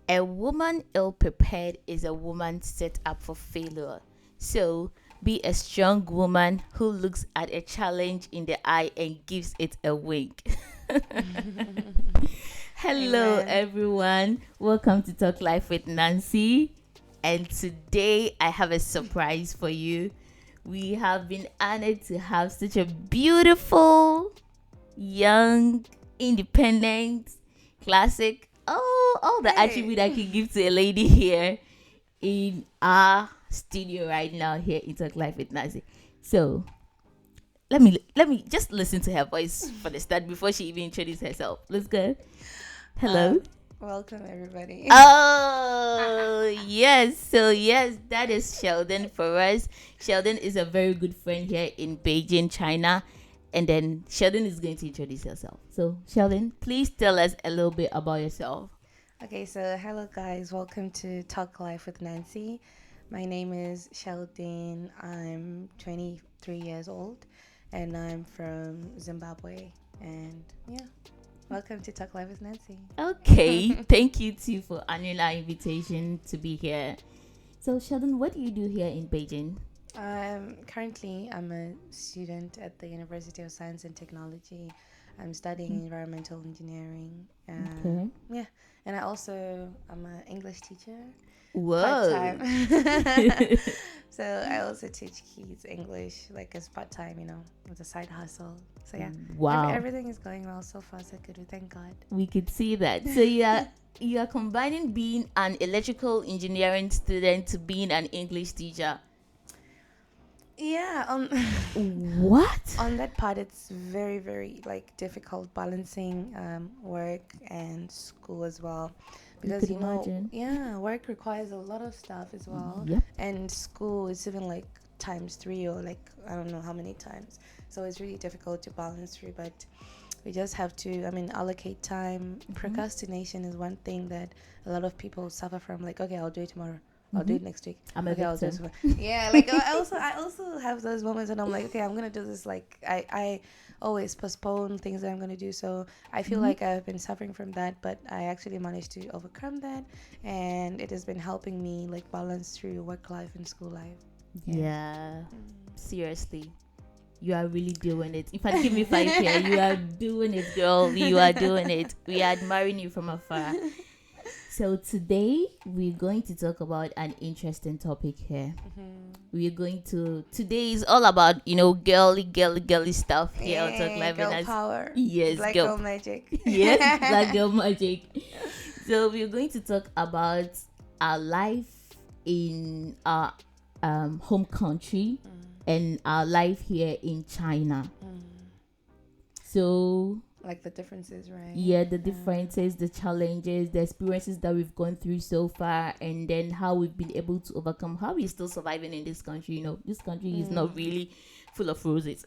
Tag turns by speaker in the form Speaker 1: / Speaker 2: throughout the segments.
Speaker 1: A woman ill prepared is a woman set up for failure. So, be a strong woman who looks at a challenge in the eye and gives it a wink. Hello,
Speaker 2: Amen.
Speaker 1: everyone. Welcome to Talk Life with Nancy. And today I have a surprise for you. We have been honored to have such a beautiful, young, independent, classic, all the
Speaker 2: Hey.
Speaker 1: attribute I can give to a lady here in our studio right now here in Talk Life with Nancy. So let me just listen to her voice for the start before she even introduces herself. Let's go. Hello.
Speaker 2: Um, Welcome, everybody.
Speaker 1: Oh yes, so yes, that is Sheldon for us. Sheldon is a very good friend here in Beijing, China. And then Sheldon is going to introduce herself. So Sheldon, please tell us a little bit about yourself.
Speaker 2: Okay, so hello, guys. Welcome to Talk Life with Nancy. My name is Sheldean. I'm 23 years old and I'm from Zimbabwe. And yeah, welcome to Talk Life with Nancy.
Speaker 1: Okay, thank you too for honoring our invitation to be here. So Sheldon, what do you do here in Beijing?
Speaker 2: Currently, I'm a student at the University of Science and Technology. I'm studying environmental engineering.
Speaker 1: Okay.
Speaker 2: Yeah, and I'm an English teacher part
Speaker 1: Whoa.
Speaker 2: time. So I also teach kids English like as part time, with a side hustle. So yeah,
Speaker 1: Wow.
Speaker 2: everything is going well so far, so good. We thank God.
Speaker 1: We could see that. So you are combining being an electrical engineering student to being an English teacher.
Speaker 2: Yeah,
Speaker 1: What?
Speaker 2: on that part, it's very, very like difficult balancing work and school as well,
Speaker 1: You
Speaker 2: because
Speaker 1: could imagine.
Speaker 2: yeah, work requires a lot of stuff as well,
Speaker 1: Yep.
Speaker 2: and school is even like times three or like I don't know how many times. So it's really difficult to balance through, but we just have to, allocate time. Procrastination is one thing that a lot of people suffer from. Like, okay, I'll do it tomorrow. I'll do it next week.
Speaker 1: I'm a
Speaker 2: Okay, I'll do it
Speaker 1: victim.
Speaker 2: tomorrow. Yeah, like I also have those moments and I'm like, okay, I'm gonna do this. Like I always postpone things that I'm gonna do. So I feel like I've been suffering from that, but I actually managed to overcome that, and it has been helping me like balance through work life and school life.
Speaker 1: Yeah. Seriously. You are really doing it. In fact, give me 5 here. You are doing it, girl. You are doing it. We are admiring you from afar. So today we're going to talk about an interesting topic here. Today is all about, girly stuff here on Talk
Speaker 2: Yeah,
Speaker 1: Live.
Speaker 2: girl power.
Speaker 1: Yes,
Speaker 2: Black
Speaker 1: girl.
Speaker 2: girl magic.
Speaker 1: Yes, black girl magic. So we're going to talk about our life in our home country and our life here in China. So
Speaker 2: Like the differences, right?
Speaker 1: yeah, the differences, the challenges, the experiences that we've gone through so far, and then how we've been able to overcome, how we're still surviving in this country. This country is not really full of roses.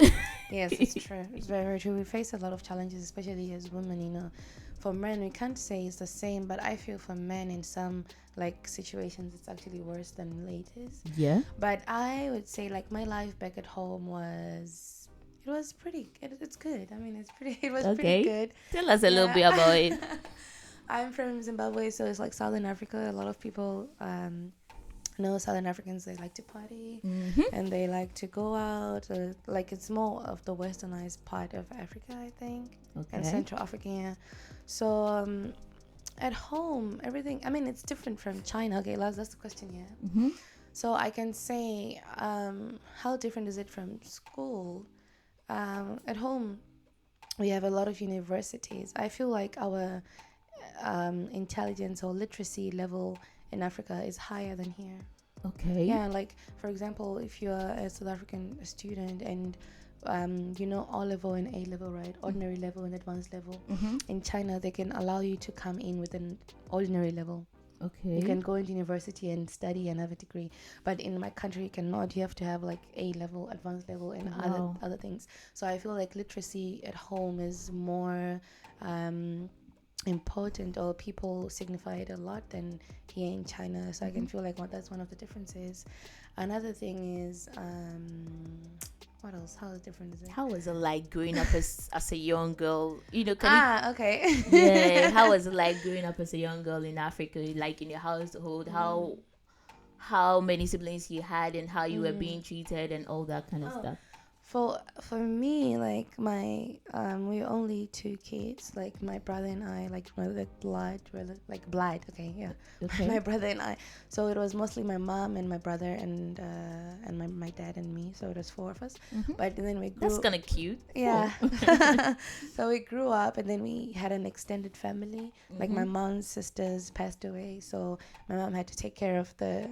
Speaker 2: Yes, it's true. It's very, very true. We face a lot of challenges, especially as women. For men, we can't say it's the same, but I feel for men in some like situations, it's actually worse than ladies.
Speaker 1: Yeah.
Speaker 2: But I would say like my life back at home it was pretty. It's good. It was pretty
Speaker 1: Okay.
Speaker 2: good.
Speaker 1: Tell us a little bit about it.
Speaker 2: I'm from Zimbabwe, so it's like Southern Africa. A lot of people know Southern Africans. They like to party and they like to go out. Like it's more of the westernized part of Africa, I think, and
Speaker 1: Okay.
Speaker 2: Central Africa. Yeah. So at home, everything. It's different from China. Okay, that's the question. Yeah. So I can say, how different is it from school? At home, we have a lot of universities. I feel like our intelligence or literacy level in Africa is higher than here.
Speaker 1: Okay.
Speaker 2: Yeah, like for example, if you're a South African student and O level and A level, right? Ordinary level and advanced level. In China, they can allow you to come in with an ordinary level.
Speaker 1: Okay.
Speaker 2: You can go into university and study and have a degree, but in my country you cannot. You have to have like A level, advanced level, and other things. So I feel like literacy at home is more important, or people signify it a lot than here in China. So I can feel like that's one of the differences. Another thing is What else? How different is it?
Speaker 1: How was it like growing up as a young girl? Can you,
Speaker 2: Okay.
Speaker 1: yeah, how was it like growing up as a young girl in Africa, like in your household? How many siblings you had and how you were being treated and all that kind of
Speaker 2: Oh,
Speaker 1: stuff.
Speaker 2: for me, like my we're only two kids, like my brother and I, like blood. Okay, yeah,
Speaker 1: Okay.
Speaker 2: my brother and I. So it was mostly my mom and my brother and my dad and me. So it was four of us. But then we grew.
Speaker 1: That's kind of cute.
Speaker 2: Yeah. So we grew up and then we had an extended family. Like my mom's sisters passed away, so my mom had to take care of the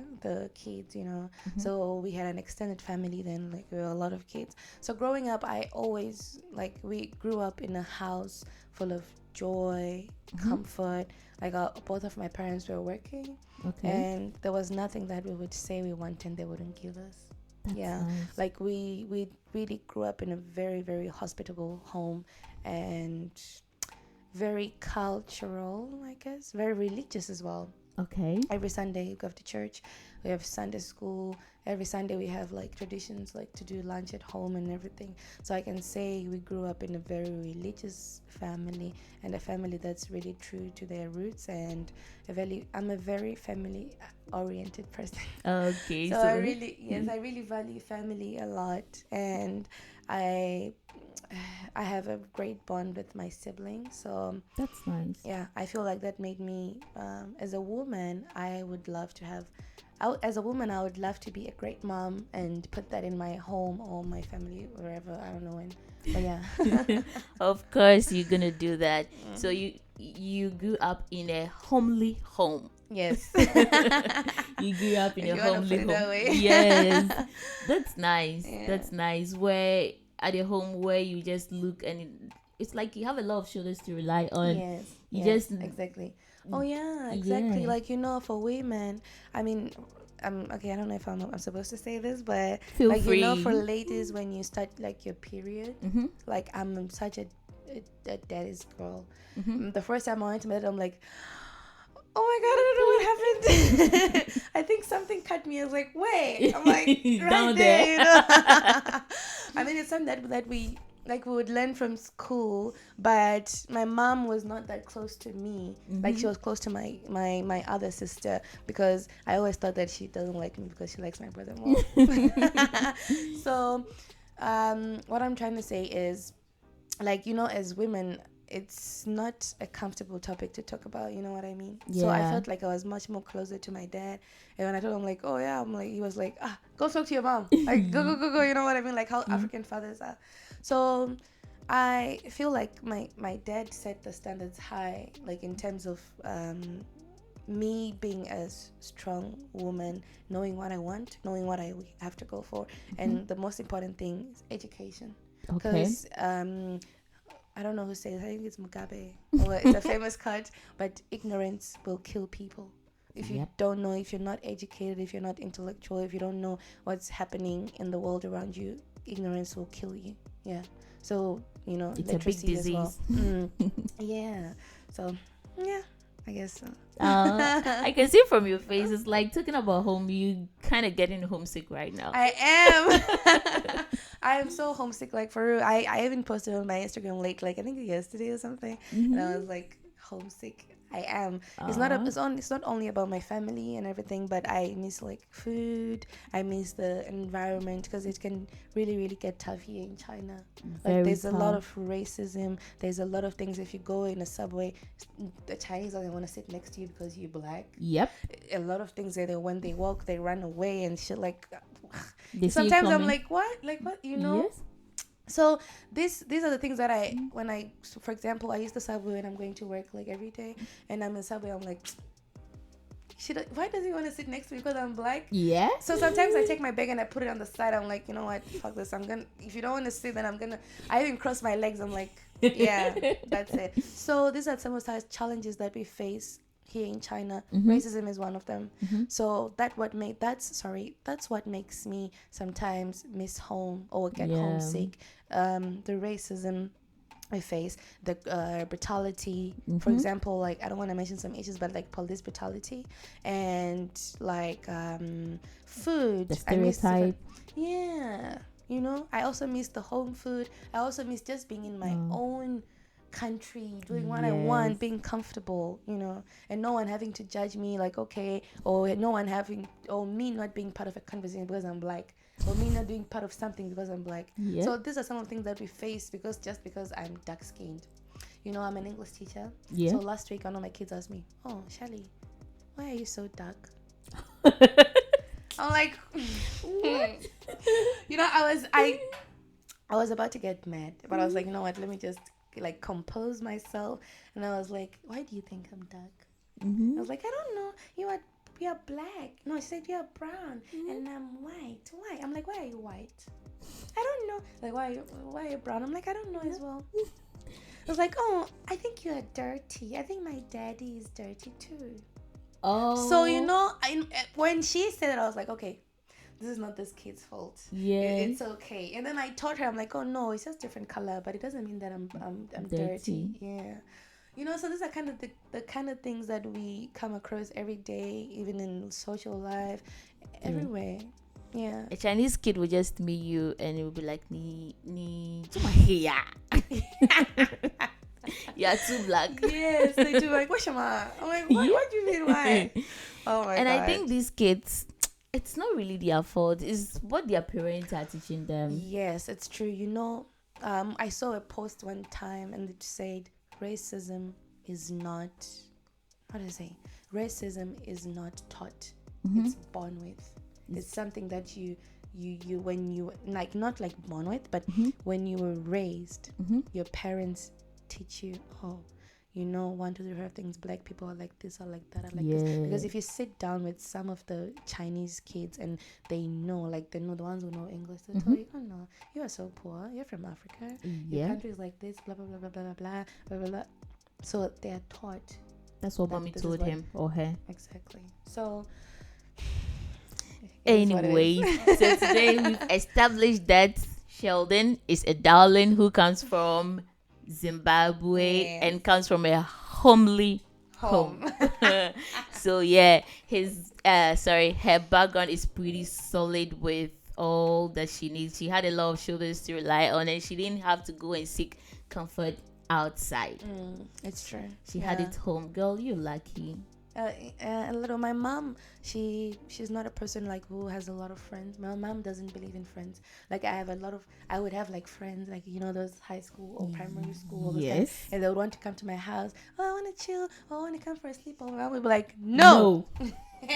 Speaker 2: kids, you know. So we had an extended family then, like we were a lot of kids. So growing up, I always, like, we grew up in a house full of joy, comfort. Like both of my parents were working, and there was nothing that we would say we want and they wouldn't give us.
Speaker 1: That's
Speaker 2: Yeah,
Speaker 1: nice.
Speaker 2: like we really grew up in a very, very hospitable home, and very cultural, I guess, very religious as well.
Speaker 1: Okay.
Speaker 2: Every Sunday we go to church, we have Sunday school. Every Sunday we have like traditions, like to do lunch at home and everything. So I can say we grew up in a very religious family, and a family that's really true to their roots. And I'm a very family oriented person.
Speaker 1: Okay.
Speaker 2: So I really value family a lot, and I I have a great bond with my siblings. So
Speaker 1: That's nice.
Speaker 2: yeah, I feel like that made me, as a woman, I would love to have, as a woman, I would love to be a great mom and put that in my home or my family, wherever, I don't know when. But yeah.
Speaker 1: Of course, you're gonna do that. So you grew up in a homely home.
Speaker 2: Yes.
Speaker 1: You grew up in
Speaker 2: If
Speaker 1: a
Speaker 2: you wanna
Speaker 1: homely
Speaker 2: put it that
Speaker 1: home.
Speaker 2: way.
Speaker 1: Yes, that's nice.
Speaker 2: Yeah.
Speaker 1: That's nice. Where at a home where you just look and it's like you have a lot of shoulders to rely on.
Speaker 2: Yes.
Speaker 1: You
Speaker 2: yes,
Speaker 1: just
Speaker 2: exactly. Oh yeah, exactly.
Speaker 1: Yeah.
Speaker 2: Like, you know, for women, I mean, okay, I don't know if I'm supposed to say this, but
Speaker 1: Feel
Speaker 2: like,
Speaker 1: free.
Speaker 2: you know, for ladies, when you start like your period, like I'm such a daddy's girl. The first time I went to bed, I'm like, oh my god, I don't know what happened. I think something cut me. I was like, wait. I'm like, right
Speaker 1: Down
Speaker 2: there,
Speaker 1: there.
Speaker 2: you know. I mean, it's something that we would learn from school, but my mom was not that close to me. Like, she was close to my other sister, because I always thought that she doesn't like me because she likes my brother more. So what I'm trying to say is, like, you know, as women, it's not a comfortable topic to talk about, you know what I mean? So I
Speaker 1: Yeah.
Speaker 2: felt like I was much more closer to my dad, and when I told him, like, oh yeah, I'm like, he was like, go talk to your mom, like, go, you know what I mean, like how African fathers are. So I feel like my dad set the standards high, like in terms of me being a strong woman, knowing what I want, knowing what I have to go for, and the most important thing is education.
Speaker 1: Okay.
Speaker 2: Because I don't know who says it. I think it's Mugabe. Or it's a famous quote, but ignorance will kill people. If you don't know, if you're not educated, if you're not intellectual, if you don't know what's happening in the world around you, ignorance will kill you. Yeah. So, you know,
Speaker 1: It's a big
Speaker 2: literacy as well.
Speaker 1: disease.
Speaker 2: Yeah. So, yeah, I guess so.
Speaker 1: I can see from your face, it's like talking about home, you kind of getting homesick right now.
Speaker 2: I am. I am so homesick, like, for real. I even posted on my Instagram late, like I think yesterday or something, and I was like, homesick. I am. It's not only about my family and everything, but I miss like food. I miss the environment, because it can really, really get tough here in China. Like, there's a lot of racism. There's a lot of things. If you go in a subway, the Chinese don't want to sit next to you because you're black.
Speaker 1: Yep.
Speaker 2: A lot of things that when they walk, they run away and shit. Like,
Speaker 1: Sometimes
Speaker 2: I'm like, what? Like, what? You know?
Speaker 1: Yes.
Speaker 2: So these are the things that for example, I use the subway when I'm going to work, like, every day, and I'm in the subway, I'm like, why does he want to sit next to me? Because I'm black?
Speaker 1: Yeah.
Speaker 2: So sometimes I take my bag and I put it on the side. I'm like, you know what? Fuck this. If you don't want to sit, then I even cross my legs. I'm like, yeah, that's it. So these are some of the challenges that we face here in China. Racism is one of them. So that's what makes me sometimes miss home or get homesick. The racism I face, the brutality, for example, like, I don't want to mention some issues, but like police brutality, and like food.
Speaker 1: The stereotype.
Speaker 2: Yeah. You know, I also miss the home food. I also miss just being in my own country, doing what I want, being comfortable, you know, and no one having to judge me like, okay, or no one having, or me not being part of a conversation because I'm black, or me not being part of something because I'm black.
Speaker 1: Yeah.
Speaker 2: So these are some of the things that we face because I'm dark skinned. You know, I'm an English teacher.
Speaker 1: Yeah.
Speaker 2: So last week, one of my kids asked me, "Oh, Shelly, why are you so dark?" I'm like, what? You know, I was about to get mad, but I was like, you know what? Let me just like compose myself. And I was like, why do you think I'm dark? I was like, I don't know. You're black. No, she said you're brown, and I'm white. Why? I'm like, why are you white? I don't know. Like, why are you brown? I'm like, I don't know as well. I was like, oh, I think you're dirty. I think my daddy is dirty too.
Speaker 1: Oh.
Speaker 2: So, you know, when she said it, I was like, okay, this is not this kid's fault.
Speaker 1: Yeah.
Speaker 2: It's okay. And then I told her, I'm like, oh no, it's just different color, but it doesn't mean that I'm dirty. Yeah. You know, so these are kind of the kind of things that we come across every day, even in social life, everywhere. Yeah.
Speaker 1: A Chinese kid will just meet you and it will be like, ni, you're too black.
Speaker 2: Yes, they do. Like, what's your I'm like, what do you mean, why? Oh my God.
Speaker 1: And I think these kids, it's not really their fault. It's what their parents are teaching them.
Speaker 2: Yes, it's true. You know, I saw a post one time and it said racism is not, how do I say? Racism is not taught. It's born with. It's something that you when you like, not like born with, but when you were raised, your parents teach you, oh, you know, 1, 2, 3, 4 things, black people are like this, are like that, are like this. Because if you sit down with some of the Chinese kids and they know, like they know, the ones who know English, they'll tell you, oh no, you are so poor, you're from Africa, your country is like this, blah blah blah blah blah blah blah blah blah. So they are taught.
Speaker 1: That's what mommy told him or her.
Speaker 2: Exactly. So
Speaker 1: anyway, so today we've established that Sheldean is a darling who comes from Zimbabwe and comes from a homely home. So yeah, her background is pretty solid with all that she needs. She had a lot of shoulders to rely on, and she didn't have to go and seek comfort outside.
Speaker 2: It's true.
Speaker 1: She had it home. Girl, you lucky.
Speaker 2: A little. My mom, she's not a person like who has a lot of friends. My mom doesn't believe in friends. Like I would have like friends, like, you know, those high school or primary school, and they would want to come to my house. Oh, I want to chill. Oh, I want to come for a sleepover. I would be like, no.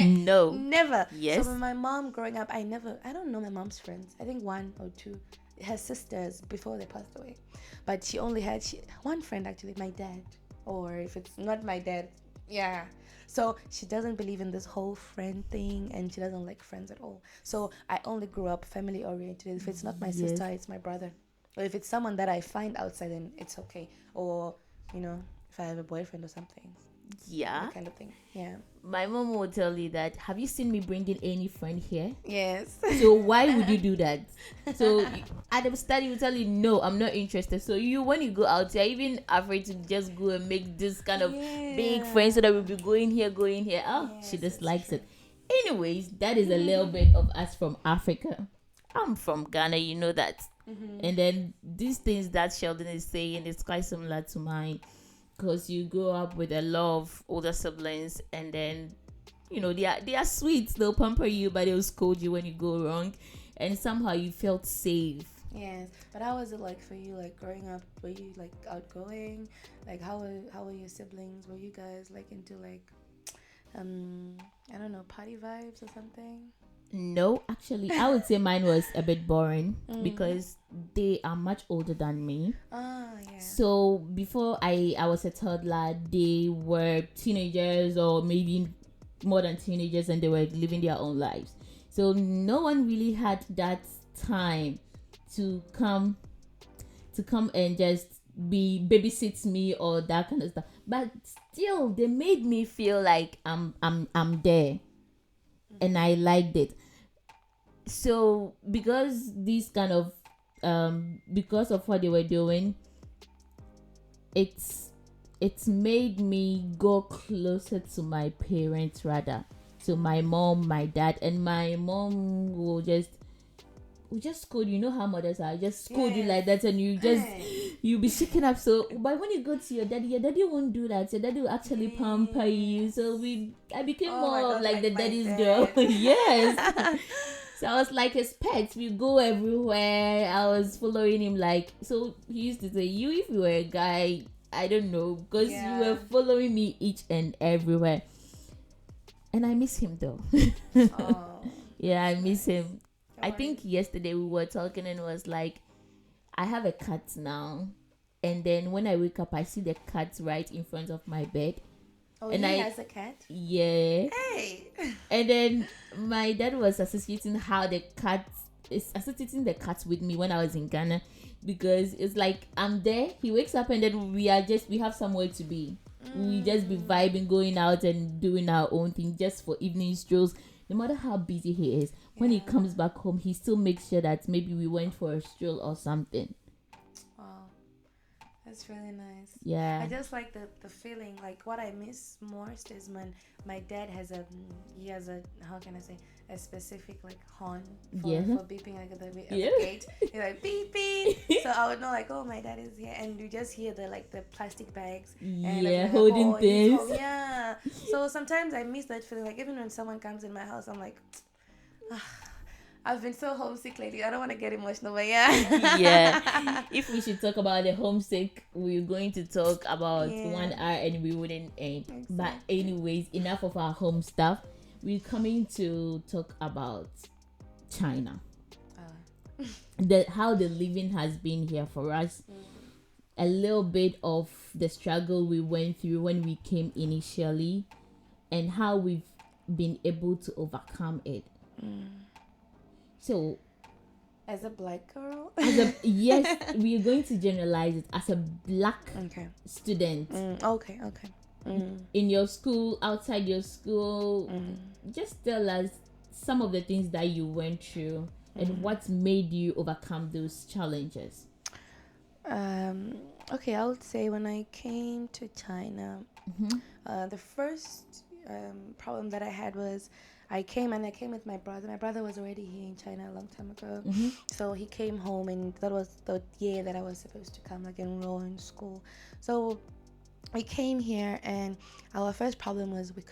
Speaker 1: No.
Speaker 2: Never.
Speaker 1: Yes.
Speaker 2: So when my mom growing up, I don't know my mom's friends. I think 1 or 2, her sisters before they passed away, but she only had one friend, actually, my dad. Or if it's not my dad, yeah. So she doesn't believe in this whole friend thing, and she doesn't like friends at all. So I only grew up family oriented. If it's not my sister, it's my brother. Or if it's someone that I find outside, then it's okay. Or, you know, if I have a boyfriend or something.
Speaker 1: Yeah.
Speaker 2: That kind of thing. Yeah.
Speaker 1: My mom will tell you that, have you seen me bringing any friend here?
Speaker 2: Yes.
Speaker 1: So why would you do that? So at the start, you will tell you, no, I'm not interested. So when you go out, you're even afraid to just go and make this kind of big friends so that we'll be going here. Oh, yes, she dislikes it. Anyways, that is a little bit of us from Africa. I'm from Ghana, you know that. And then these things that Sheldean is saying is quite similar to mine. Because you grow up with a lot of older siblings, and then, you know, they are sweet. They'll pamper you, but they'll scold you when you go wrong, and somehow you felt safe.
Speaker 2: Yes, but how was it like for you, like growing up? Were you like outgoing? Like how were your siblings? Were you guys like into like I don't know, party vibes or something?
Speaker 1: No, actually, I would say mine was a bit boring because they are much older than me. So before I was a toddler, they were teenagers or maybe more than teenagers, and they were living their own lives. So no one really had that time to come and just babysit me or that kind of stuff. But still, they made me feel like I'm there. And I liked it. So because these kind of because of what they were doing, it's made me go closer to my parents, rather. So my mom, my dad, and my mom will just we just scold you. You know how mothers are. Just scold you
Speaker 2: Yes.
Speaker 1: like that, and you just
Speaker 2: Hey.
Speaker 1: you'll be shaking up. So, but when you go to your daddy won't do that. Your daddy will actually pamper you. So I became
Speaker 2: Oh my
Speaker 1: more of
Speaker 2: God,
Speaker 1: like the
Speaker 2: my
Speaker 1: daddy's
Speaker 2: dad.
Speaker 1: girl. Yes. So I was like his pet. We go everywhere. I was following him like. So he used to say, "You, if you were a guy, I don't know, because you were following me each and everywhere." And I miss him though.
Speaker 2: Oh,
Speaker 1: Yeah, I miss him.
Speaker 2: don't
Speaker 1: I
Speaker 2: worry.
Speaker 1: think yesterday we were talking and it was like, I have a cat now, and then when I wake up, I see the cat right in front of my bed.
Speaker 2: Oh,
Speaker 1: And
Speaker 2: he
Speaker 1: I-
Speaker 2: has a cat.
Speaker 1: Yeah.
Speaker 2: Hey.
Speaker 1: And then my dad was associating how the cat is associating the cat with me when I was in Ghana, because it's like I'm there, he wakes up, and then we have somewhere to be. We just be vibing, going out and doing our own thing just for evening strolls. No matter how busy he is, when he
Speaker 2: Yeah.
Speaker 1: comes back home, he still makes sure that maybe we went for a stroll or something.
Speaker 2: Wow, that's really nice.
Speaker 1: Yeah.
Speaker 2: I just like the feeling. Like what I miss most is when my dad has how can I say, a specific like horn for beeping like at the gate. He's like beep beep. So I would know like, oh, my dad is here, and you just hear the plastic bags and
Speaker 1: Yeah,
Speaker 2: like,
Speaker 1: holding
Speaker 2: oh, he's
Speaker 1: things.
Speaker 2: home. Yeah. So sometimes I miss that feeling. Like even when someone comes in my house, I'm like, I've been so homesick lately. I don't want to get emotional, but yeah.
Speaker 1: Yeah. If we should talk about the homesick, we're going to talk about 1 hour and we wouldn't end.
Speaker 2: Exactly.
Speaker 1: But anyways, enough of our home stuff. We're coming to talk about China. How the living has been here for us. A little bit of the struggle we went through when we came initially, and how we've been able to overcome it. So,
Speaker 2: As a black girl.
Speaker 1: yes, we are going to generalize it as a black student
Speaker 2: Okay.
Speaker 1: in your school, outside your school. Just tell us some of the things that you went through and what made you overcome those challenges.
Speaker 2: Okay, I would say when I came to China, the first problem that I had was I came with my brother. My brother was already here in China a long time ago. So he came home, and that was the year that I was supposed to come, like enroll in school. So we came here, and our first problem was we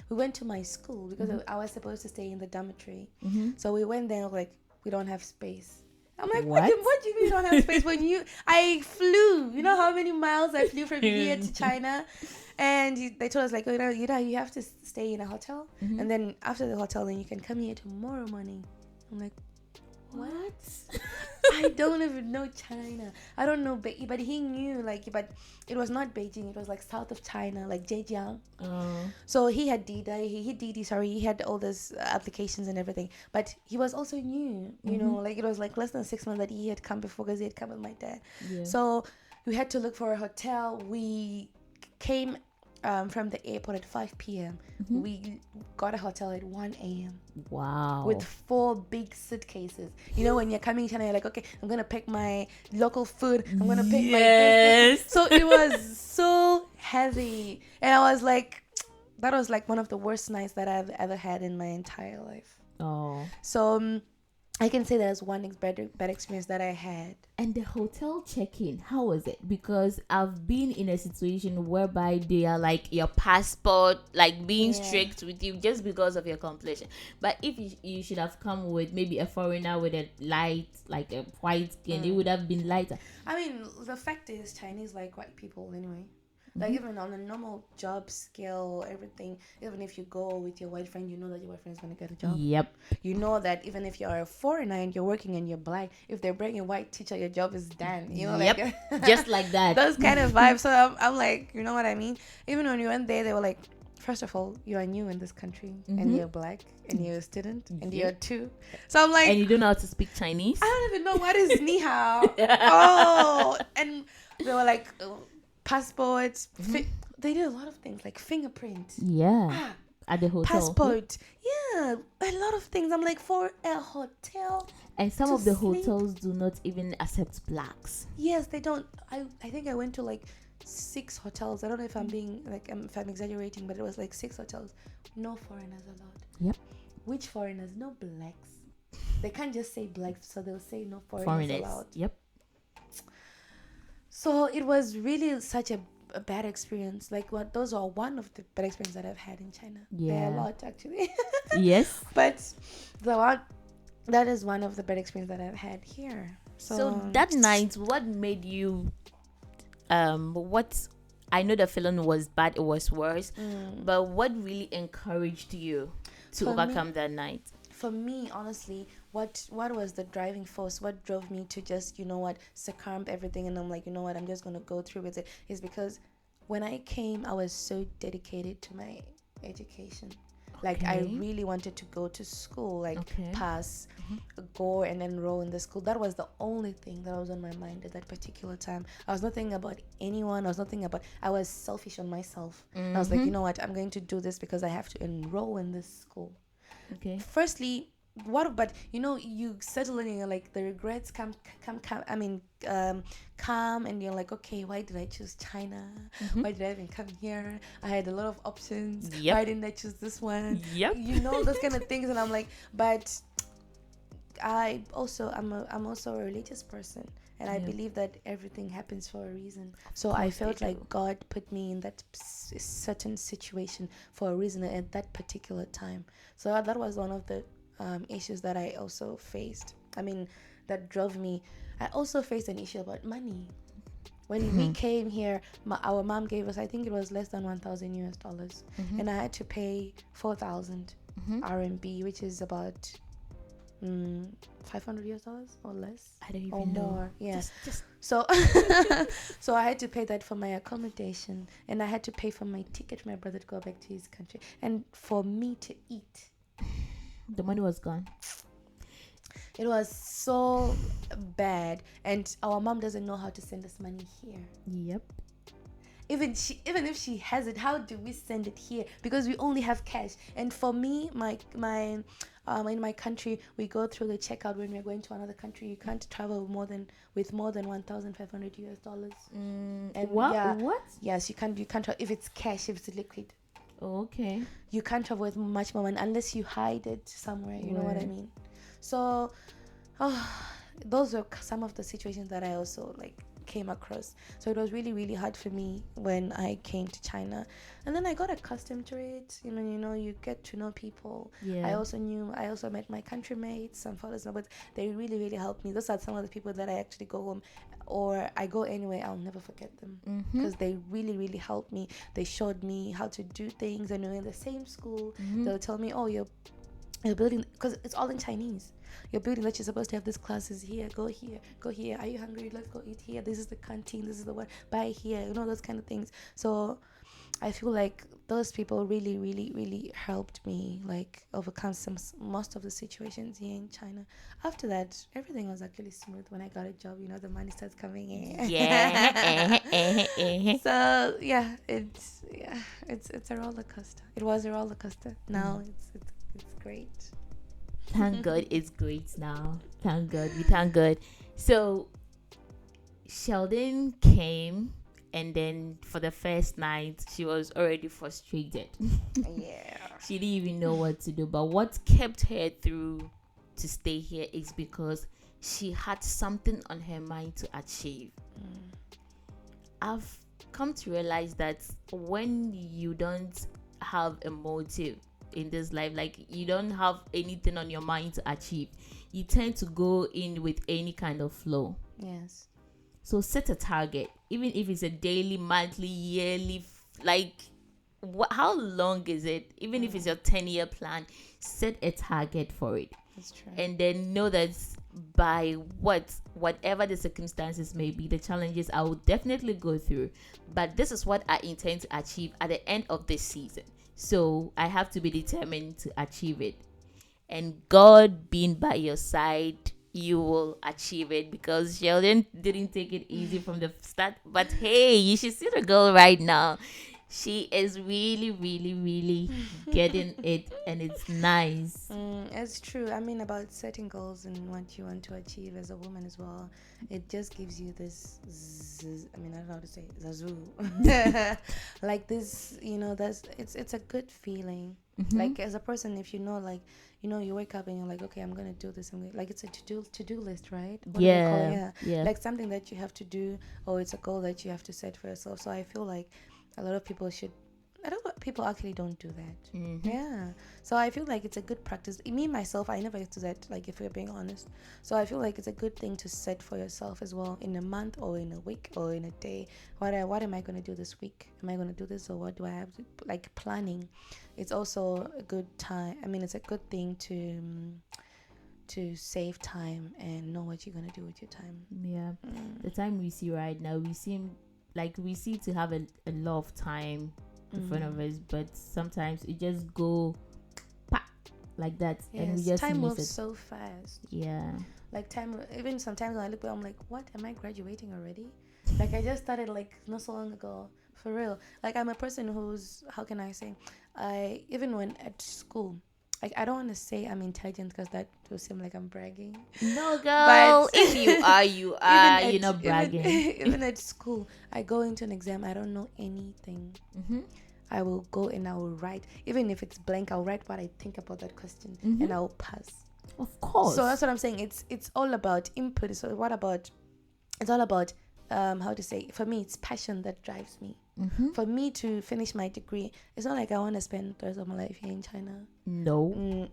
Speaker 2: went to my school because I was supposed to stay in the dormitory. So we went there, like, we don't have space. I'm like, what do you mean you don't have space? I flew, you know how many miles I flew from here to China? And they told us, like, you have to stay in a hotel. And then after the hotel, then you can come here tomorrow morning. I'm like, what? I don't even know China. I don't know, but he knew, like, but it was not Beijing. It was like south of China, like Zhejiang. So he had he had all those applications and everything. But he was also new, you know, like it was like less than 6 months that he had come before, because he had come with my dad.
Speaker 1: Yeah.
Speaker 2: So we had to look for a hotel. We came from the airport at 5 p.m. We got a hotel at 1 a.m.
Speaker 1: Wow.
Speaker 2: with 4 big suitcases. You know, when you're coming to China, you're like, okay, I'm going to pick my local food. I'm going to pick my this. So it was so heavy. And I was like, that was like one of the worst nights that I've ever had in my entire life. So I can say that was one bad experience that I had.
Speaker 1: And the hotel check-in, how was it? Because I've been in a situation whereby they are like your passport, like being strict with you just because of your complexion. But if you should have come with maybe a foreigner with a light, like a white skin, it would have been lighter.
Speaker 2: I mean, the fact is, Chinese like white people anyway. Like, even on a normal job scale, everything, even if you go with your white friend, you know that your white friend is going to get a job.
Speaker 1: Yep.
Speaker 2: You know that even if you're a foreigner and you're working and you're black, if they bring a white teacher, your job is done. You know,
Speaker 1: Yep.
Speaker 2: like,
Speaker 1: Just like that.
Speaker 2: those kind of vibes. So I'm like, you know what I mean? Even when we went there, they were like, first of all, you are new in this country, and you're black, and you're a student, and you're two. So I'm like,
Speaker 1: and you don't know how to speak Chinese?
Speaker 2: I don't even know what is ni hao. Oh, and they were like, passports. They did a lot of things, like fingerprint.
Speaker 1: Yeah. At the hotel.
Speaker 2: Passport. Yeah, a lot of things. I'm like, for a hotel.
Speaker 1: And some of the hotels do not even accept blacks.
Speaker 2: Yes, they don't. I think I went to like 6 hotels. I don't know if I'm being like, if I'm exaggerating, but it was like 6 hotels. No foreigners allowed.
Speaker 1: Yep.
Speaker 2: Which foreigners? No blacks. they can't just say black, so they'll say no foreigners
Speaker 1: Foreigners.
Speaker 2: allowed.
Speaker 1: Yep.
Speaker 2: So it was really such a bad experience. Like what those are one of the bad experiences that I've had in China. There are a
Speaker 1: Yeah.
Speaker 2: lot actually.
Speaker 1: Yes.
Speaker 2: But the one that is one of the bad experiences that I've had here.
Speaker 1: So that night, what made you what I know the feeling was bad, it was worse, but what really encouraged you to
Speaker 2: For
Speaker 1: overcome that night?
Speaker 2: For me, honestly, what was the driving force? What drove me to just, succumb everything, and I'm like, I'm just gonna go through with it, is because when I came, I was so dedicated to my education. Like I
Speaker 1: Okay.
Speaker 2: really wanted to go to school, like
Speaker 1: Okay.
Speaker 2: pass, go and enroll in the school. That was the only thing that was on my mind at that particular time. I was not thinking about anyone. I was selfish on myself. I was like, you know what? I'm going to do this because I have to enroll in this school.
Speaker 1: Okay.
Speaker 2: Firstly, but you settle in and you're like, the regrets come, come, and you're like, okay, why did I choose China? Why did I even come here? I had a lot of options.
Speaker 1: Yep.
Speaker 2: Why didn't I choose this one?
Speaker 1: Yep.
Speaker 2: Those kind of things. And I'm like, but I'm also a religious person, and I believe that everything happens for a reason. So I felt like God put me in that certain situation for a reason at that particular time. So that was one of the issues that I also faced. That drove me. I also faced an issue about money. When we came here, our mom gave us, I think it was less than $1,000 and I had to pay 4,000 RMB, which is about $500 or less.
Speaker 1: I don't even
Speaker 2: or
Speaker 1: know.
Speaker 2: More. Yeah.
Speaker 1: Just
Speaker 2: So so I had to pay that for my accommodation, and I had to pay for my ticket for my brother to go back to his country, and for me to eat.
Speaker 1: the money was gone.
Speaker 2: It was so bad, and our mom doesn't know how to send us money here.
Speaker 1: Yep.
Speaker 2: Even if she has it, how do we send it here? Because we only have cash. And for me, my in my country, we go through the checkout when we're going to another country. You can't travel with more than $1,500.
Speaker 1: And what?
Speaker 2: Yes, you can't travel if it's cash, if it's liquid.
Speaker 1: Okay.
Speaker 2: You can't travel with much more money unless you hide it somewhere. You know what I
Speaker 1: Right.
Speaker 2: mean? So, those were some of the situations that I also came across. So it was really, really hard for me when I came to China, and then I got accustomed to it. You get to know people.
Speaker 1: Yeah.
Speaker 2: I also met my country mates, some fellows, but they really, really helped me. Those are some of the people that I actually go home, or I go anywhere, I'll never forget them, because they really, really helped me. They showed me how to do things, and we're in the same school. They'll tell me, oh, you're building, because it's all in Chinese. You're building that you're supposed to have these classes here. Go here. Are you hungry? Let's go eat here. This is the canteen. This is the one. Buy here. Those kind of things. So I feel like those people really, really, really helped me overcome most of the situations here in China. After that, everything was actually smooth. When I got a job, the money starts coming in.
Speaker 1: Yeah.
Speaker 2: So it's a roller coaster. It was a roller coaster. Now it's great.
Speaker 1: Thank God it's great now. Thank God. We thank God. So Sheldon came, and then for the first night she was already frustrated.
Speaker 2: Yeah.
Speaker 1: She didn't even know what to do. But what kept her through to stay here is because she had something on her mind to achieve. I've come to realize that when you don't have a motive in this life, you don't have anything on your mind to achieve, you tend to go in with any kind of flow.
Speaker 2: Yes.
Speaker 1: So set a target, even if it's a daily, monthly, yearly, how long is it? Even if it's your 10-year plan, set a target for it.
Speaker 2: That's true.
Speaker 1: And then know that by whatever the circumstances may be, the challenges I will definitely go through, but this is what I intend to achieve at the end of this season. So I have to be determined to achieve it. And God being by your side, you will achieve it, because Sheldon didn't take it easy from the start. But hey, you should see the girl right now. She is really, really, really getting it, and it's nice.
Speaker 2: It's true. About setting goals and what you want to achieve as a woman as well. It just gives you this, I don't know how to say it, zazoo. Like this, it's a good feeling. Like as a person, if you wake up and you're like, okay, I'm gonna do this. Like it's a to do list, right? What do they call it?
Speaker 1: Yeah.
Speaker 2: Like something that you have to do, or it's a goal that you have to set for yourself. So I feel like a lot of people should. I don't know. People actually don't do that.
Speaker 1: Mm-hmm.
Speaker 2: Yeah. So I feel like it's a good practice. Me myself, I never used to that. Like if we're being honest. So I feel like it's a good thing to set for yourself as well, in a month or in a week or in a day. What am I going to do this week? Am I going to do this, or what do I have to, like, planning? It's also a good time. I mean, it's a good thing to save time and know what you're going to do with your time.
Speaker 1: Yeah. The time we see right now, we seem to have a lot of time in front of us, but sometimes it just go like that.
Speaker 2: Yes,
Speaker 1: and we just
Speaker 2: time
Speaker 1: miss
Speaker 2: moves
Speaker 1: it.
Speaker 2: so fast.
Speaker 1: Yeah.
Speaker 2: Like time, even sometimes when I look back, I'm like, what? Am I graduating already? Like I just started like not so long ago. For real. Like I'm a person who's, how can I say? Even when at school, like I don't want to say I'm intelligent because that will seem like I'm bragging.
Speaker 1: No, girl.
Speaker 2: But
Speaker 1: If you are, you are. You're not bragging.
Speaker 2: Even at school, I go into an exam, I don't know anything.
Speaker 1: Mm-hmm.
Speaker 2: I will go and I will write, even if it's blank, I'll write what I think about that question, and I'll pass.
Speaker 1: Of course.
Speaker 2: So that's what I'm saying. It's all about input. So it's all about how to say, for me it's passion that drives me. For me to finish my degree, it's not like I want to spend the rest of my life here in China.
Speaker 1: No.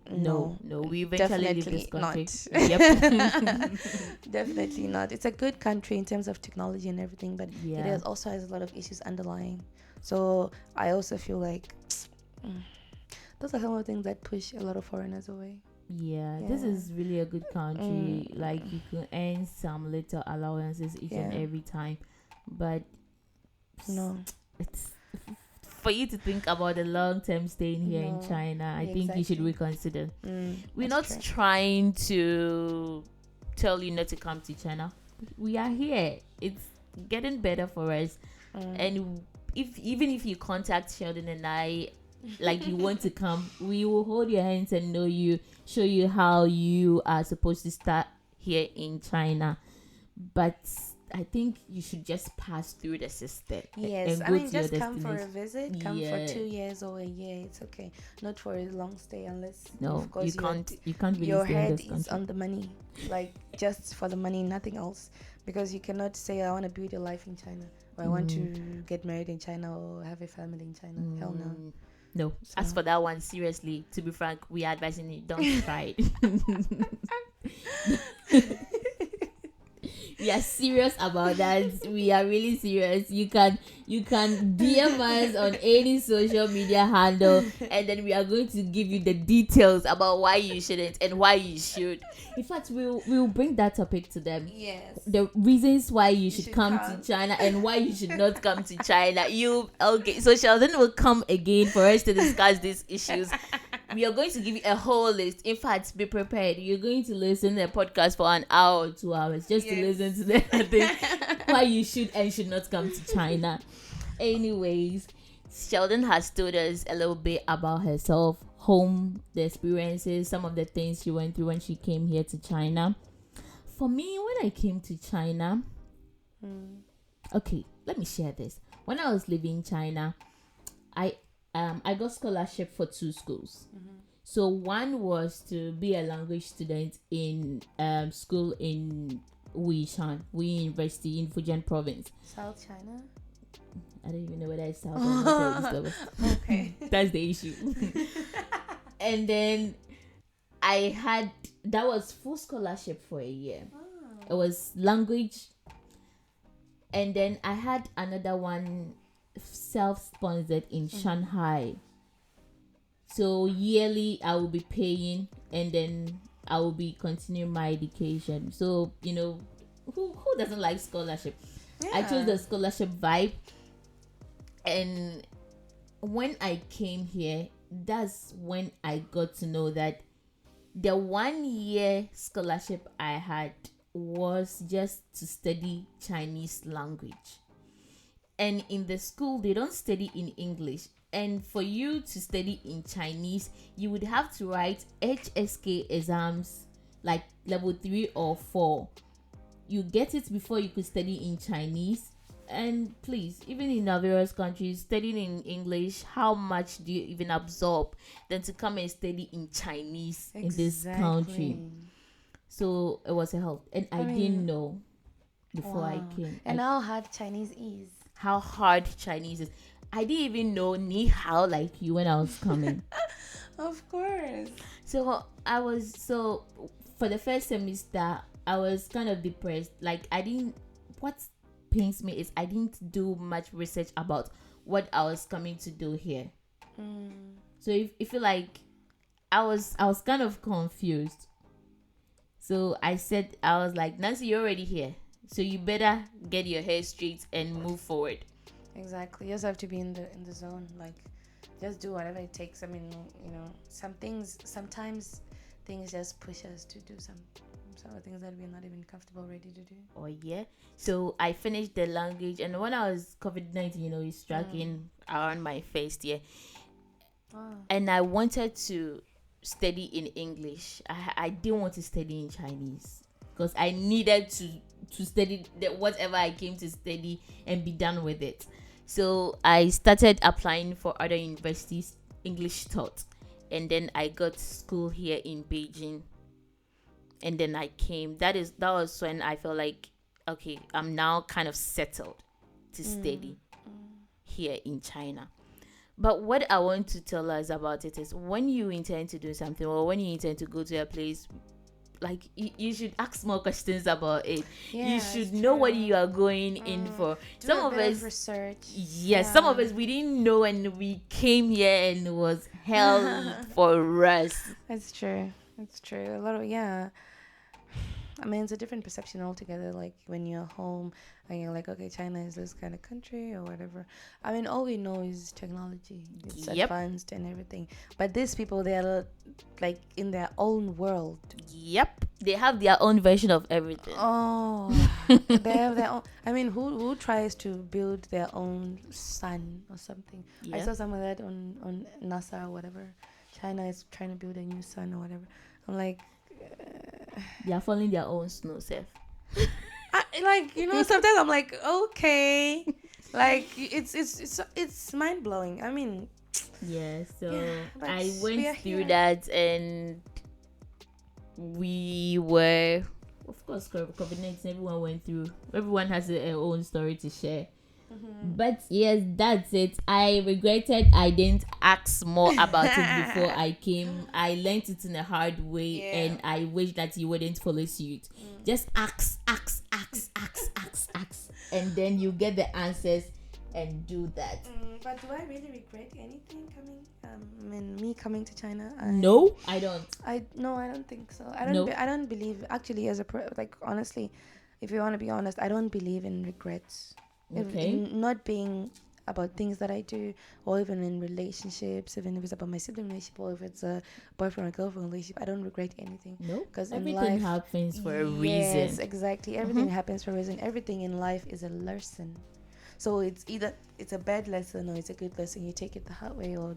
Speaker 1: We eventually leave this country.
Speaker 2: Not.
Speaker 1: Yep.
Speaker 2: Definitely not. It's a good country in terms of technology and everything, but
Speaker 1: Yeah.
Speaker 2: it also has a lot of issues underlying. So I also feel like those are some of the things that push a lot of foreigners away.
Speaker 1: Yeah, this is really a good country. Like you can earn some little allowances each and every time, but
Speaker 2: no,
Speaker 1: it's for you to think about the long term staying here in China. I think you should reconsider. We're not trying to tell you not to come to China. We are here. It's getting better for us, and even if you contact Sheldon and I, like you want to come, we will hold your hands and show you how you are supposed to start here in China. But I think you should just pass through the system.
Speaker 2: Yes,
Speaker 1: and
Speaker 2: I
Speaker 1: go
Speaker 2: mean,
Speaker 1: to your
Speaker 2: just come for a
Speaker 1: destination.
Speaker 2: visit, come for 2 years or a year. It's okay. Not for a long stay, unless of course
Speaker 1: you can't really
Speaker 2: your
Speaker 1: stay in
Speaker 2: head
Speaker 1: this
Speaker 2: is
Speaker 1: country.
Speaker 2: on the money, like just for the money, nothing else. Because you cannot say I want to build a life in China, or I want to get married in China, or have a family in China. Hell no.
Speaker 1: No.
Speaker 2: So.
Speaker 1: As for that one, seriously, to be frank, we are advising you, don't try it. We are serious about that. We are really serious. You can DM us on any social media handle, and then we are going to give you the details about why you shouldn't and why you should. In fact, we'll bring that topic to them.
Speaker 2: Yes.
Speaker 1: The reasons why you should come to China and why you should not come to China. Okay? So Sheldon will come again for us to discuss these issues. We are going to give you a whole list. In fact, be prepared. You're going to listen to a podcast for an hour or 2 hours just to listen to the thing why you should and should not come to China. Anyways, Sheldon has told us a little bit about herself, home, the experiences, some of the things she went through when she came here to China. For me, when I came to China, okay, let me share this. When I was living in China, I got scholarship for 2 schools. So one was to be a language student in school in Wuyi University in Fujian province.
Speaker 2: South China?
Speaker 1: I don't even know whether it's South or East.
Speaker 2: Okay.
Speaker 1: That's the issue. And then that was full scholarship for a year. It was language. And then I had another one self-sponsored in Shanghai. So yearly I will be paying, and then I will be continuing my education. So who doesn't like scholarship? I chose the scholarship vibe. And when I came here, that's when I got to know that the 1 year scholarship I had was just to study Chinese language. And in the school, they don't study in English. And for you to study in Chinese, you would have to write HSK exams, like level 3 or 4. You get it before you could study in Chinese. And please, even in our various countries, studying in English, how much do you even absorb than to come and study in Chinese in this country? So it was a help, and I didn't know before I came.
Speaker 2: And how hard Chinese is.
Speaker 1: How hard Chinese is. I didn't even know ni hao like you when I was coming.
Speaker 2: Of course.
Speaker 1: So for the first semester, I was kind of depressed. Like what pains me is I didn't do much research about what I was coming to do here. So if you like, I was kind of confused. So I was like, Nancy, you're already here, so you better get your hair straight and move forward.
Speaker 2: Exactly. You just have to be in the zone. Like, just do whatever it takes. I mean, sometimes things just push us to do some things that we're not even comfortable ready to do.
Speaker 1: Oh yeah. So I finished the language, and when I was COVID-19, it struck in around my first year. And I wanted to study in English. I didn't want to study in Chinese because I needed to study whatever I came to study and be done with it. So I started applying for other universities, English taught, and then I got school here in Beijing. And then I came. That was when I felt like, okay, I'm now kind of settled to study here in China. But what I want to tell us about it is, when you intend to do something, or when you intend to go to a place, like you should ask more questions about it. You should know what you are going in for.
Speaker 2: Some of us research.
Speaker 1: Yes, some of us we didn't know, and we came here and it was hell for us.
Speaker 2: That's true. A lot of I mean, it's a different perception altogether. Like when you're home and you're like, okay, China is this kind of country or whatever. I mean, all we know is technology. It's advanced and everything. But these people, they're like in their own world.
Speaker 1: Yep. They have their own version of everything.
Speaker 2: Oh, they have their own. I mean, who tries to build their own sun or something? I saw some of that on NASA or whatever. China is trying to build a new sun or whatever. I'm like,
Speaker 1: they are following their own snow self.
Speaker 2: Sometimes I'm like, okay, like it's mind blowing. I mean,
Speaker 1: I went through that, and we were, of course, COVID-19. Everyone has their own story to share. But yes, that's it. I regretted I didn't ask more about it before I came. I learned it in a hard way, and I wish that you wouldn't follow suit. Just ask, and then you get the answers and do that.
Speaker 2: But do I really regret anything coming? Me coming to China?
Speaker 1: No, I don't.
Speaker 2: I don't think so. I don't believe, actually, honestly, if you want to be honest, I don't believe in regrets.
Speaker 1: Okay.
Speaker 2: Not being about things that I do, or even in relationships, even if it's about my sibling relationship, or if it's a boyfriend or girlfriend relationship, I don't regret anything.
Speaker 1: No,
Speaker 2: because
Speaker 1: everything happens for a reason.
Speaker 2: Yes, exactly. Everything happens for a reason. Everything in life is a lesson. So it's either it's a bad lesson or it's a good lesson. You take it the hard way, or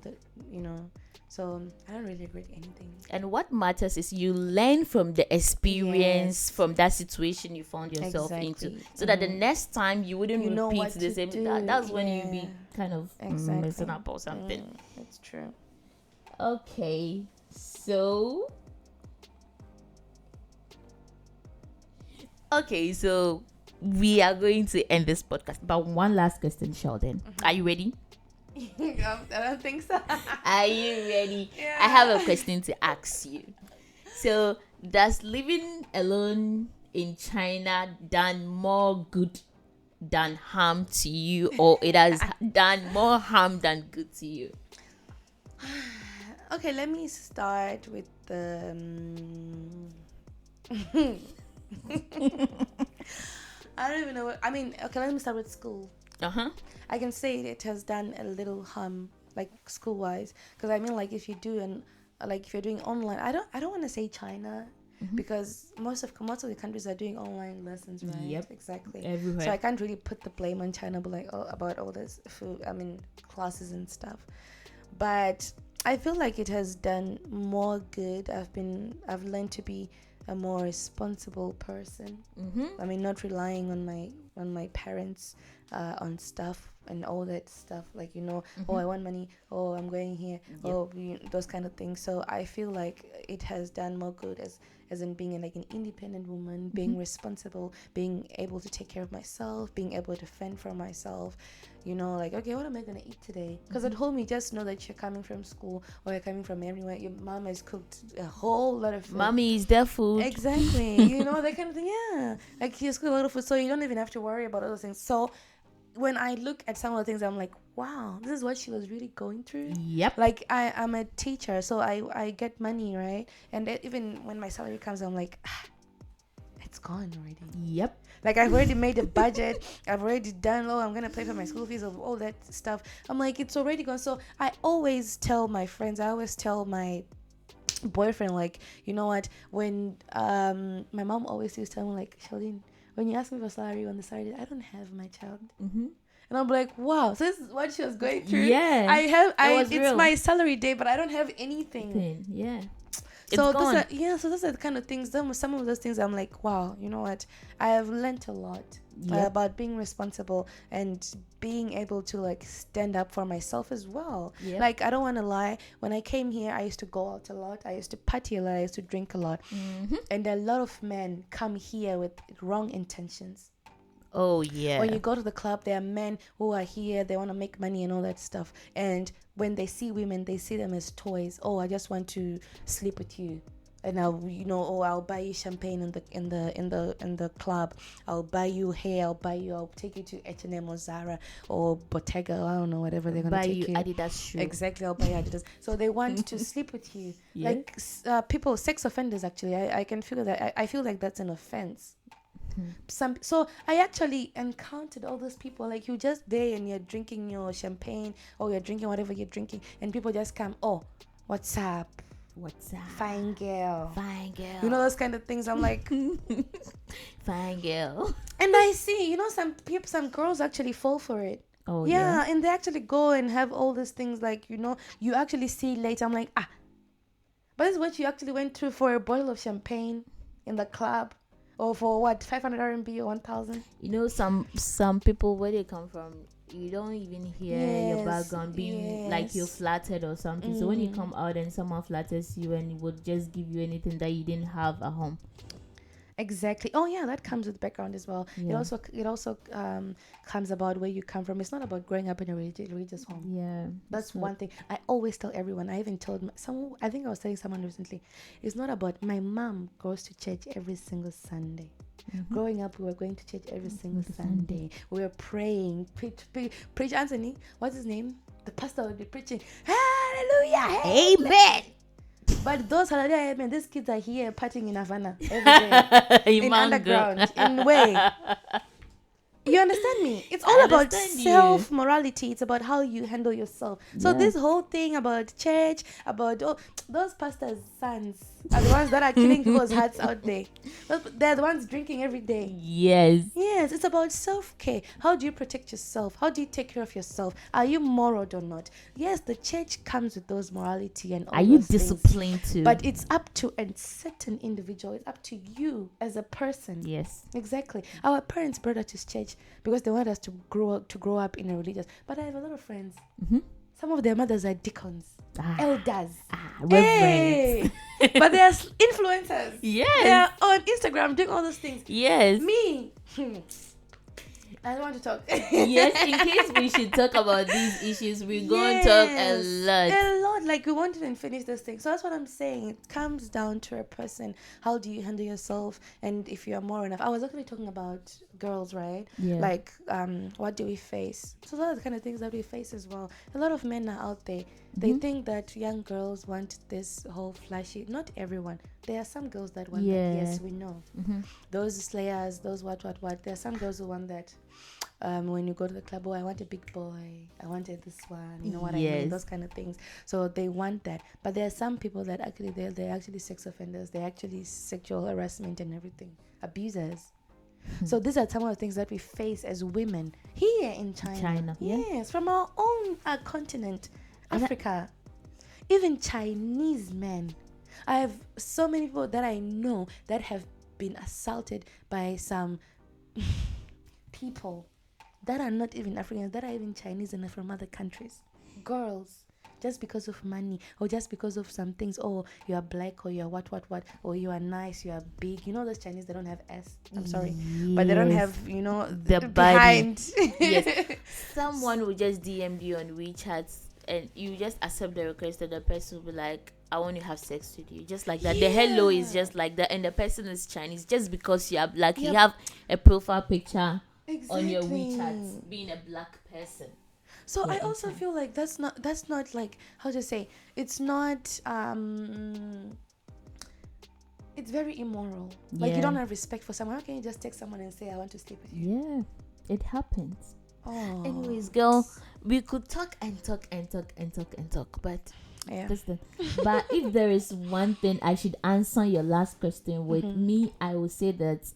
Speaker 2: So I don't really regret anything.
Speaker 1: And what matters is you learn from the experience, from that situation you found yourself into, so that the next time you wouldn't repeat the same. That's when you be kind of messing up or something.
Speaker 2: That's true.
Speaker 1: Okay, so we are going to end this podcast. But one last question, Sheldon. Are you ready?
Speaker 2: I don't think so.
Speaker 1: Are you ready? Yeah. I have a question to ask you. So, does living alone in China done more good than harm to you, or it has done more harm than good to you?
Speaker 2: Okay, let me start with the I don't even know what, I mean, okay, let me start with school. I can say it has done a little harm, like school wise, because I mean, like if you're doing online, I don't want to say China, because most of the countries are doing online lessons, right?
Speaker 1: Yep,
Speaker 2: exactly.
Speaker 1: Everywhere.
Speaker 2: So I can't really put the blame on China, but about all this food, classes and stuff. But I feel like it has done more good. I've learned to be a more responsible person. I mean, not relying on my parents. on stuff and all that stuff, like, oh, I want money, oh, I'm going here, oh, those kind of things. So I feel like it has done more good as in being like an independent woman, being responsible, being able to take care of myself, being able to fend for myself, like, okay, what am I gonna eat today? Because at home, you just know that you're coming from school or you're coming from anywhere, your mom has cooked a whole lot of food.
Speaker 1: Mommy is their food.
Speaker 2: Exactly. That kind of thing. Yeah, like he's cooked a lot of food, so you don't even have to worry about other things. So when I look at some of the things, I'm like, wow, this is what she was really going through.
Speaker 1: Yep.
Speaker 2: Like I'm a teacher, so I get money, right? And even when my salary comes, I'm like, it's gone already.
Speaker 1: Yep.
Speaker 2: Like I've already made a budget. I've already done, I'm going to pay for my school fees, of all that stuff. I'm like, it's already gone. So I always tell my friends, I always tell my boyfriend, like, you know what, when my mom always used to tell me, like, Sheldean, when you ask me for salary on the Saturday, I don't have my child. And I'm like, wow, so this is what she was going through.
Speaker 1: Yeah,
Speaker 2: it's real. My salary day, but I don't have anything.
Speaker 1: Yeah.
Speaker 2: So those are the kind of things. Some of those things I'm like, wow, you know what? I have learned a lot about being responsible and being able to like stand up for myself as well. Yep. Like, I don't want to lie. When I came here, I used to go out a lot. I used to party a lot. I used to drink a lot. And a lot of men come here with wrong intentions.
Speaker 1: Oh, yeah.
Speaker 2: When you go to the club, there are men who are here. They want to make money and all that stuff. And when they see women, they see them as toys. Oh, I just want to sleep with you. And I'll buy you champagne in the club. I'll buy you hair. I'll take you to H&M or Zara or Bottega. I don't know, whatever they're gonna take you.
Speaker 1: Buy you Adidas shoe.
Speaker 2: Exactly, I'll buy you Adidas. So they want to sleep with you. Yeah. Like people, sex offenders. Actually, I can feel that. I feel like that's an offense. So I actually encountered all those people, like, you just there and you're drinking your champagne or you're drinking whatever you're drinking, and people just come, oh, what's up, fine girl, those kind of things. I'm like,
Speaker 1: fine girl.
Speaker 2: And I see, some girls actually fall for it. Oh yeah, and they actually go and have all these things, like, you actually see later. I'm like, but this is what you actually went through for a bottle of champagne in the club. Or for what, 500 RMB or 1,000?
Speaker 1: Some people, where they come from, you don't even hear your background being like you're flattered or something. So when you come out and someone flatters you and would just give you anything that you didn't have at home.
Speaker 2: Exactly. Oh yeah, that comes with background as well.
Speaker 1: Yeah.
Speaker 2: It also comes about where you come from. It's not about growing up in a religious home.
Speaker 1: Yeah,
Speaker 2: that's one thing I always tell everyone. I even told someone. I think I was telling someone recently. It's not about, my mom goes to church every single Sunday. Growing up, we were going to church every single Sunday. We were praying. Preach Anthony. What's his name? The pastor would be preaching. Hallelujah.
Speaker 1: Amen.
Speaker 2: But those holiday, these kids are here partying in Havana every day. In underground, in way. You understand me? It's all about self-morality. It's about how you handle yourself. So this whole thing about church, about those pastors' sons are the ones that are killing people's hearts out there. They're the ones drinking every day.
Speaker 1: Yes,
Speaker 2: it's about self-care. How do you protect yourself? How do you take care of yourself? Are you moral or not? Yes, the church comes with those morality and all. Are you
Speaker 1: disciplined too?
Speaker 2: But it's up to a certain individual. It's up to you as a person.
Speaker 1: Yes,
Speaker 2: exactly. Our parents brought us to church because they want us to grow up in a religious. But I have a lot of friends. Some of their mothers are deacons, elders,
Speaker 1: reverends.
Speaker 2: But they are influencers.
Speaker 1: Yes,
Speaker 2: they are on Instagram doing all those things.
Speaker 1: Yes,
Speaker 2: me. I don't want to talk.
Speaker 1: Yes, in case we should talk about these issues, we're going to talk a lot.
Speaker 2: Like, we won't even finish this thing. So that's what I'm saying. It comes down to a person. How do you handle yourself? And if you are more enough. I was actually talking about girls, right?
Speaker 1: Yeah.
Speaker 2: Like, what do we face? So those are the kind of things that we face as well. A lot of men are out there. They think that young girls want this whole flashy. Not everyone. There are some girls that want that. Yes, we know. Those slayers, those what. There are some girls who want that. When you go to the club, I want a big boy. I wanted this one. You know what I mean? Those kind of things. So they want that. But there are some people that actually, they're actually sex offenders. They're actually sexual harassment and everything. Abusers. So these are some of the things that we face as women here in China. Yes, from our own continent. Africa, even Chinese men. I have so many people that I know that have been assaulted by some people that are not even Africans, that are even Chinese and are from other countries. Girls, just because of money or just because of some things. Oh, you are black or you are what, or you are nice, you are big. You know those Chinese, they don't have S. I'm sorry, but they don't have,
Speaker 1: the
Speaker 2: behind.
Speaker 1: Yes, someone will just DM you on WeChat and you just accept the request, and the person will be like, I want to have sex with you, just like that. The hello is just like that, and the person is Chinese just because you are black. You have a profile picture on your WeChat being a black person.
Speaker 2: So I also feel like that's not like, how to say, it's not it's very immoral. Like, you don't have respect for someone. How can you just text someone and say, I want to sleep with you?
Speaker 1: Yeah, it happens.
Speaker 2: Oh.
Speaker 1: Anyways, girl, we could talk, but listen. But if there is one thing I should answer your last question with, me, I will say that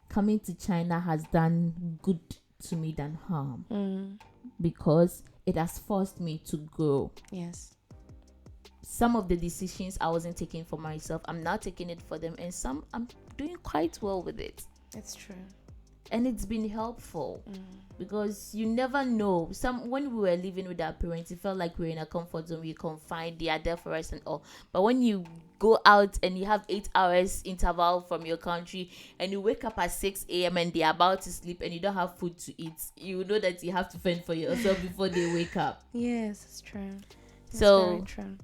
Speaker 1: coming to China has done good to me than harm, because it has forced me to grow.
Speaker 2: Yes.
Speaker 1: Some of the decisions I wasn't taking for myself, I'm now taking it for them, and some I'm doing quite well with it.
Speaker 2: It's true.
Speaker 1: And it's been helpful, because you never know. When we were living with our parents, it felt like we were in a comfort zone. We confined, they are there for us and all. But when you go out and you have 8 hours interval from your country, and you wake up at 6 a.m. and they're about to sleep and you don't have food to eat, you know that you have to fend for yourself before they wake up.
Speaker 2: Yes, it's true.
Speaker 1: So
Speaker 2: very true.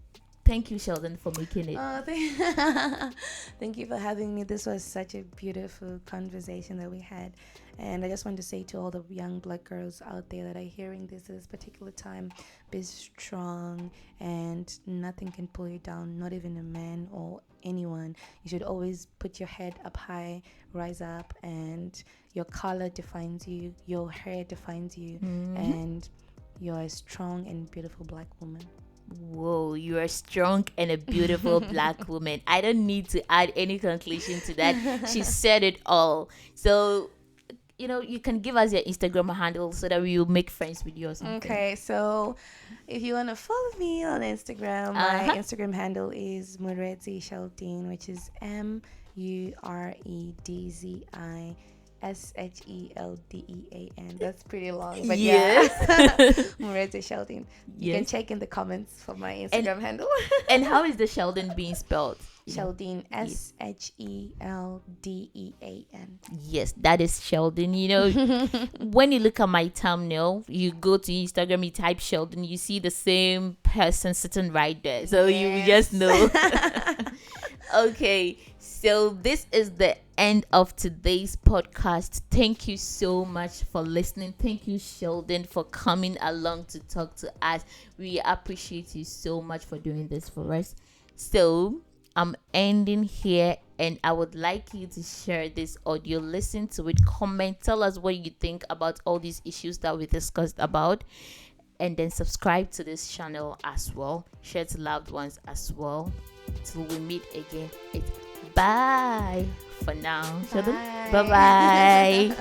Speaker 1: Thank you, Sheldon, for making it.
Speaker 2: Thank you for having me. This was such a beautiful conversation that we had. And I just want to say to all the young black girls out there that are hearing this at this particular time, be strong, and nothing can pull you down, not even a man or anyone. You should always put your head up high, rise up, and your color defines you, your hair defines you, and you're a strong and beautiful black woman.
Speaker 1: Whoa, you are strong and a beautiful black woman. I don't need to add any conclusion to that. She said it all. So, you can give us your Instagram handle so that we will make friends with you or something.
Speaker 2: Okay, so if you want to follow me on Instagram, my Instagram handle is Murezi Sheldean, which is MUREDZISHELDEAN. That's pretty long, but
Speaker 1: yes.
Speaker 2: Murezi Sheldean. You can check in the comments for my Instagram handle.
Speaker 1: And how is the Sheldon being spelled?
Speaker 2: Sheldean, SHELDEAN.
Speaker 1: Yes, that is Sheldon. When you look at my thumbnail, you go to Instagram, you type Sheldon, you see the same person sitting right there. So you just know. Okay, so this is the end of today's podcast. Thank you so much for listening. Thank you, Sheldon, for coming along to talk to us. We appreciate you so much for doing this for us. So I'm ending here, and I would like you to share this audio, listen to it, comment, tell us what you think about all these issues that we discussed about, and then subscribe to this channel as well. Share to loved ones as well. Till we meet again. It's bye for now.
Speaker 2: Bye.
Speaker 1: Bye-bye.